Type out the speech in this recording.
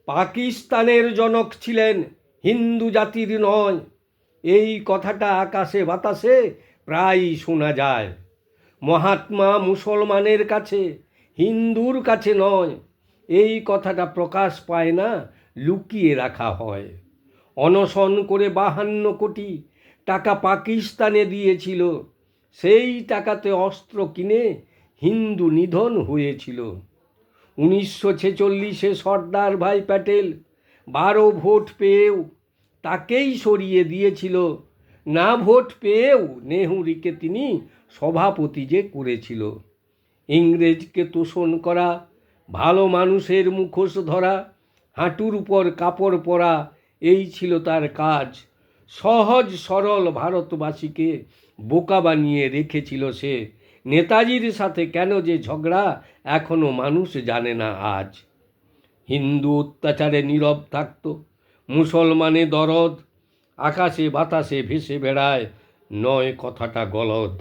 পাকিস্তানের জনক ছিলেন হিন্দু জাতির নয়, এই কথাটা আকাশে বাতাসে প্রায়ই শোনা যায়। মহাত্মা মুসলমানের কাছে, হিন্দুর কাছে নয়, এই কথাটা প্রকাশ পায় না, লুকিয়ে রাখা হয়। অনশন করে 52 কোটি টাকা পাকিস্তানে দিয়েছিল, সেই টাকাতে অস্ত্র কিনে হিন্দু নিধন হয়েছিল। 1946-এ সর্দার ভাই প্যাটেল 12 ভোট পেয়েও তাকেই সরিয়ে দিয়েছিল। না ভোট পেয়েও নেহরুকে তিনি সভাপতি যে করেছিল। ইংরেজকে তোষণ করা, ভালো মানুষের মুখোশ ধরা, হাঁটুর উপর কাপড় পরা, এই ছিল তার কাজ। সহজ সরল ভারতবাসীকে বোকা বানিয়ে রেখেছিল সে। নেতাজির সাথে কেন যে ঝগড়া এখনো মানুষ জানে না আজ। হিন্দু অত্যাচারে নীরব থাকত, মুসলমানে দরদ, আকাশে বাতাসে ভেসে বেড়ায়, নয় কথাটা গলদ।